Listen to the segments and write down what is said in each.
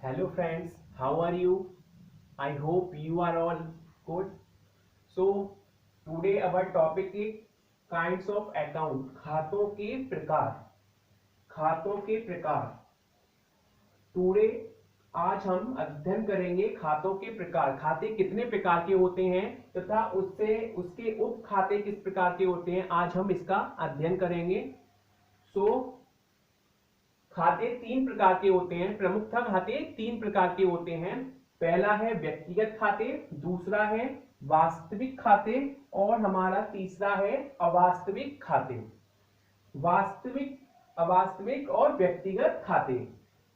Hello friends, how are you? I hope you are all good. So today our topic is kinds of account. खातों के प्रकार. खातों के प्रकार. Today आज हम अध्ययन करेंगे खातों के प्रकार. खाते कितने प्रकार के होते हैं तथा उससे उसके उप खाते किस प्रकार के होते हैं, आज हम इसका अध्ययन करेंगे. खाते तीन प्रकार के होते हैं. प्रमुखतः खाते तीन प्रकार के होते हैं. पहला है व्यक्तिगत खाते, दूसरा है वास्तविक खाते और हमारा तीसरा है अवास्तविक खाते. वास्तविक, अवास्तविक और व्यक्तिगत खाते.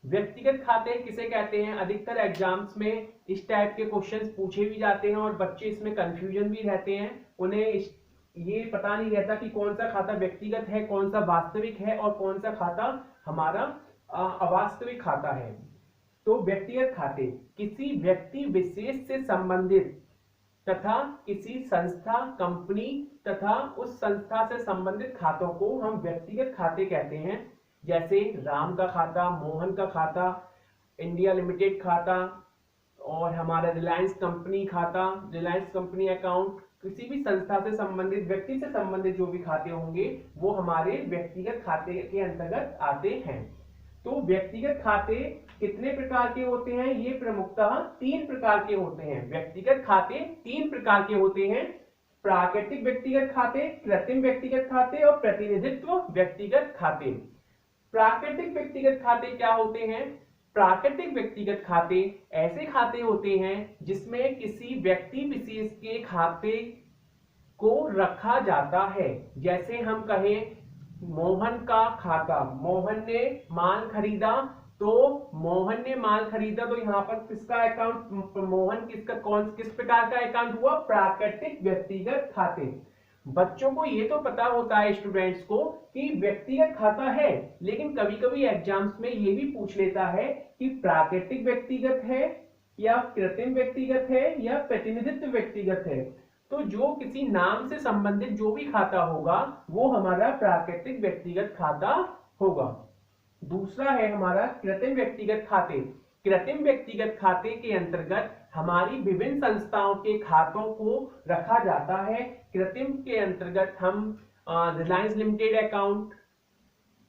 व्यक्तिगत खाते किसे कहते हैं? अधिकतर एग्जाम्स में इस टाइप के क्वेश्चंस पूछे भी जाते हैं और बच्चे इसमें कंफ्यूजन भी रहते हैं. उन्हें ये पता नहीं रहता कि कौन सा खाता व्यक्तिगत है, कौन सा वास्तविक है और कौन सा खाता हमारा अवास्तविक खाता है. तो व्यक्तिगत खाते किसी व्यक्ति विशेष से संबंधित तथा किसी संस्था, कंपनी तथा उस संस्था से संबंधित खातों को हम व्यक्तिगत खाते कहते हैं. जैसे राम का खाता, मोहन का खाता, इंडिया लिमिटेड खाता और हमारा रिलायंस कंपनी खाता, रिलायंस कंपनी अकाउंट. किसी भी संस्था से संबंधित, व्यक्ति से संबंधित जो भी खाते होंगे वो हमारे व्यक्तिगत खाते के अंतर्गत आते हैं. तो व्यक्तिगत खाते कितने प्रकार के होते हैं? ये प्रमुखतः तीन प्रकार के होते हैं. व्यक्तिगत खाते तीन प्रकार के होते हैं. प्राकृतिक व्यक्तिगत खाते, कृत्रिम व्यक्तिगत खाते और प्रतिनिधित्व व्यक्तिगत खाते. प्राकृतिक व्यक्तिगत खाते क्या होते हैं? प्राकृतिक व्यक्तिगत खाते ऐसे खाते होते हैं जिसमें किसी व्यक्ति विशेष के खाते को रखा जाता है. जैसे हम कहें मोहन का खाता, मोहन ने माल खरीदा, तो मोहन ने माल खरीदा तो यहाँ पर किसका अकाउंट, मोहन किस प्रकार का अकाउंट हुआ? प्राकृतिक व्यक्तिगत खाते. बच्चों को ये तो पता होता है स्टूडेंट्स को कि व्यक्तिगत खाता है, लेकिन कभी कभी एग्जाम्स में ये भी पूछ लेता है कि प्राकृतिक व्यक्तिगत है या कृत्रिम व्यक्तिगत है या प्रतिनिधित्व व्यक्तिगत है. तो जो किसी नाम से संबंधित जो भी खाता होगा वो हमारा प्राकृतिक व्यक्तिगत खाता होगा. दूसरा है हमारा कृत्रिम व्यक्तिगत खाते. कृत्रिम व्यक्तिगत खाते के अंतर्गत हमारी विभिन्न संस्थाओं के खातों को रखा जाता है. कृत्रिम के अंतर्गत हम रिलायंस लिमिटेड अकाउंट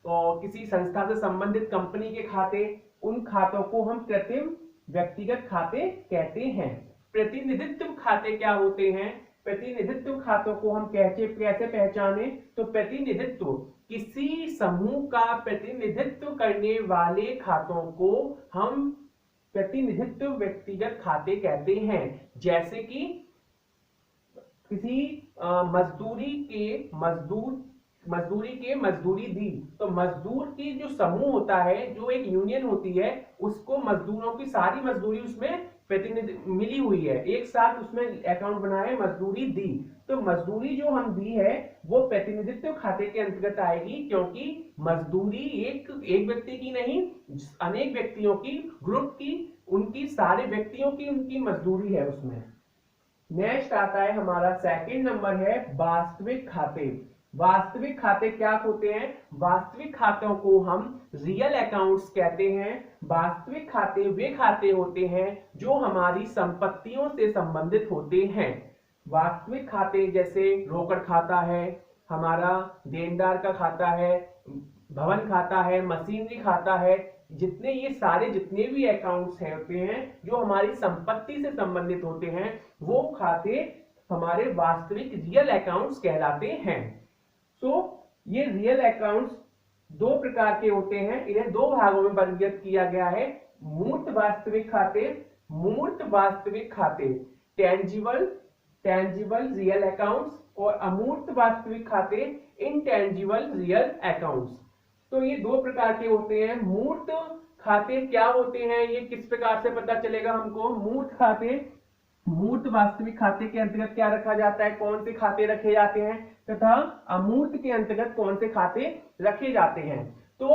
और किसी संस्था से संबंधित कंपनी के खाते, उन खातों को हम कृत्रिम व्यक्तिगत खाते कहते हैं. प्रतिनिधित्व खाते क्या होते हैं? प्रतिनिधित्व खातों को हम कैसे पहचाने? तो प्रतिनिधित्व किसी समूह का प्रतिनिधित्व करने वाले खातों को हम प्रतिनिधित्व व्यक्तिगत खाते कहते हैं. जैसे कि किसी मजदूरी दी, तो मजदूर की जो समूह होता है, जो एक यूनियन होती है, उसको मजदूरों की सारी मजदूरी उसमें प्रतिनिधि मिली हुई है, एक साथ उसमें अकाउंट बनाए, मजदूरी दी. तो मजदूरी जो हम दी है वो प्रतिनिधित्व खाते के अंतर्गत आएगी, क्योंकि मजदूरी एक व्यक्ति की नहीं, अनेक व्यक्तियों की, ग्रुप की, उनकी सारे व्यक्तियों की उनकी मजदूरी है उसमें. नेक्स्ट आता है हमारा सेकंड नंबर है वास्तविक खाते. वास्तविक खाते क्या होते हैं? वास्तविक खातों को हम रियल अकाउंट्स कहते हैं. वास्तविक खाते वे खाते होते हैं जो हमारी संपत्तियों से संबंधित होते हैं. वास्तविक खाते जैसे रोकड़ खाता है, हमारा देनदार का खाता है, भवन खाता है, मशीनरी खाता है, जितने भी अकाउंट्स हैं होते हैं जो हमारी संपत्ति से संबंधित होते हैं, वो खाते हमारे वास्तविक रियल अकाउंट्स कहलाते हैं. ये रियल अकाउंट्स दो प्रकार के होते हैं. इन्हें दो भागों में वर्गीकृत किया गया है. मूर्त वास्तविक खाते, टेंजिबल रियल अकाउंट्स, और अमूर्त वास्तविक खाते, इनटेंजिबल रियल अकाउंट्स. तो ये दो प्रकार के होते हैं. मूर्त खाते क्या होते हैं, ये किस प्रकार से पता चलेगा हमको? मूर्त वास्तविक खाते के अंतर्गत क्या रखा जाता है, कौन से खाते रखे जाते हैं, तथा अमूर्त के अंतर्गत कौन से खाते रखे जाते हैं. तो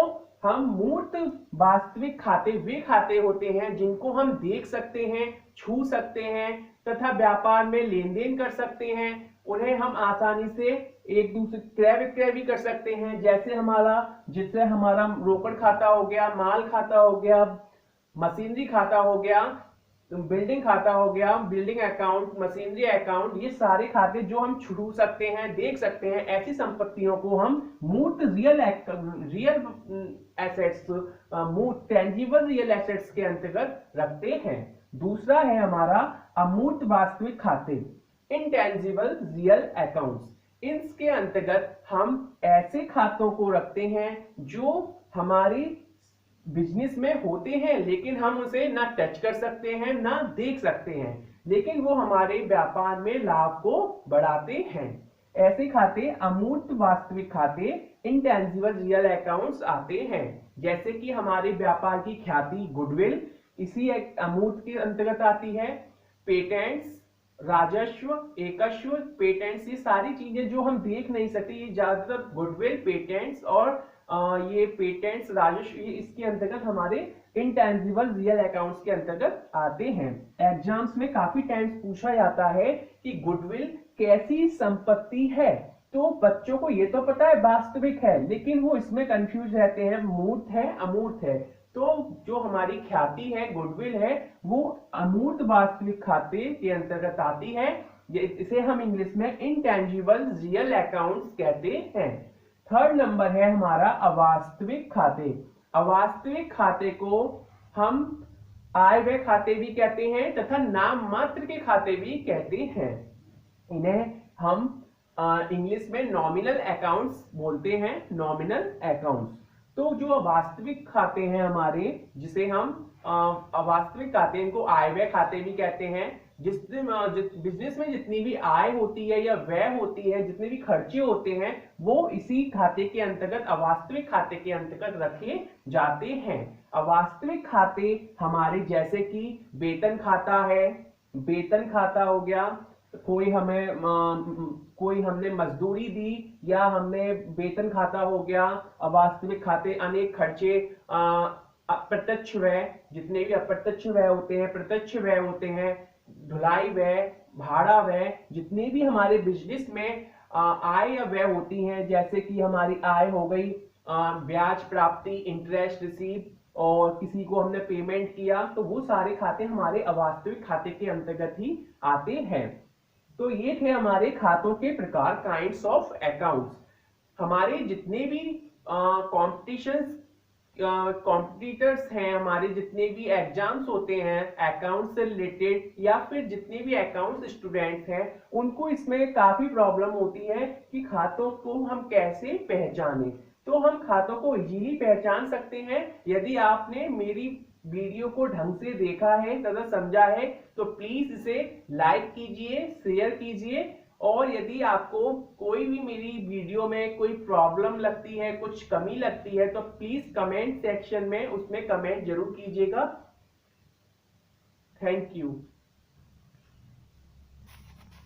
हम मूर्त वास्तविक खाते वे खाते होते हैं जिनको हम देख सकते हैं, छू सकते हैं तथा व्यापार में लेन देन कर सकते हैं. उन्हें हम आसानी से एक दूसरे क्रय विक्रय भी कर सकते हैं. जिससे हमारा रोकड़ खाता हो गया, माल खाता हो गया, मशीनरी खाता हो गया, बिल्डिंग खाता हो गया, बिल्डिंग अकाउंट, मशीनरी अकाउंट, ये सारे खाते जो हम छू सकते हैं, देख सकते हैं, ऐसी संपत्तियों को हम मूर्त रियल एसेट्स, मूर्त टेंजिबल रियल एसेट्स के अंतर्गत रखते हैं। दूसरा है हमारा अमूर्त वास्तविक खाते, इंटेंजिबल रियल अकाउंट्स। इसके अंतर्गत हम ऐसे खातों को रखते हैं जो हमारी बिजनेस में होते हैं, लेकिन हम उसे ना टच कर सकते हैं ना देख सकते हैं, लेकिन वो हमारे व्यापार में लाभ को बढ़ाते हैं। ऐसे खाते अमूर्त वास्तविक खाते, इंटेंजिबल रियल अकाउंट्स आते हैं। जैसे कि हमारे व्यापार की ख्याति, गुडविल, इसी एक अमूर्त के अंतर्गत आती है। पेटेंट्स, राजस्व, एकस्व, पेटेंट्स, ये सारी चीजें जो हम देख नहीं सकते, ये ज्यादातर गुडविल, पेटेंट्स और ये पेटेंट्स, राजस्व, ये इसके अंतर्गत हमारे इंटेंजिबल रियल अकाउंट्स के अंतर्गत आते हैं। एग्जाम्स में काफी टाइम्स पूछा जाता है कि गुडविल कैसी संपत्ति है, तो बच्चों को ये तो पता है वास्तविक है, लेकिन वो इसमें कंफ्यूज रहते हैं, मूर्त है अमूर्त है। तो जो हमारी ख्याति है, गुडविल है, वो अमूर्त वास्तविक खाते के अंतर्गत आती है। इसे हम इंग्लिश में इंटेंजिबल रियल अकाउंट्स कहते हैं। थर्ड नंबर है हमारा अवास्तविक खाते। अवास्तविक खाते को हम आय व्यय खाते भी कहते हैं तथा नाम मात्र के खाते भी कहते हैं। इन्हें हम इंग्लिश में नॉमिनल अकाउंट्स बोलते हैं, नॉमिनल अकाउंट्स। तो जो अवास्तविक खाते हैं हमारे, जिसे हम अवास्तविक खाते, इनको आय व्यय खाते भी कहते हैं। बिजनेस में जितनी भी आय होती है या व्यय होती है, जितने भी खर्चे होते हैं, वो इसी खाते के अंतर्गत, अवास्तविक खाते के अंतर्गत रखे जाते हैं। अवास्तविक खाते हमारे जैसे कि वेतन खाता है, वेतन खाता हो गया, कोई हमने मजदूरी दी या हमने वेतन खाता हो गया। अवास्तविक खाते अनेक खर्चे, अप्रत्यक्ष व्यय, जितने भी अप्रत्यक्ष व्यय होते हैं, प्रत्यक्ष व्यय होते हैं, ढुलाई व्यय, भाड़ा व्यय, जितने भी हमारे बिजनेस में आय या व्यय होती हैं, जैसे कि हमारी आय हो गई ब्याज प्राप्ति, इंटरेस्ट रिसीव, और किसी को हमने पेमेंट किया, तो वो सारे खाते हमारे अवास्तविक खाते के अंतर्गत ही आते हैं। तो ये थे हमारे खातों के प्रकार, काइंड्स ऑफ अकाउंट्स। हमारे जितने भी कॉम्पिटिटर्स हैं, हमारे जितने भी एग्जाम्स होते हैं अकाउंट से रिलेटेड, या फिर जितने भी अकाउंट स्टूडेंट्स हैं, उनको इसमें काफी प्रॉब्लम होती है कि खातों को हम कैसे पहचानें। तो हम खातों को इजीली पहचान सकते हैं यदि आपने मेरी वीडियो को ढंग से देखा है तथा समझा है, तो प्लीज इसे लाइक कीजिए, शेयर कीजिए, और यदि आपको कोई भी मेरी वीडियो में कोई प्रॉब्लम लगती है, कुछ कमी लगती है, तो प्लीज कमेंट सेक्शन में उसमें कमेंट जरूर कीजिएगा। Thank you.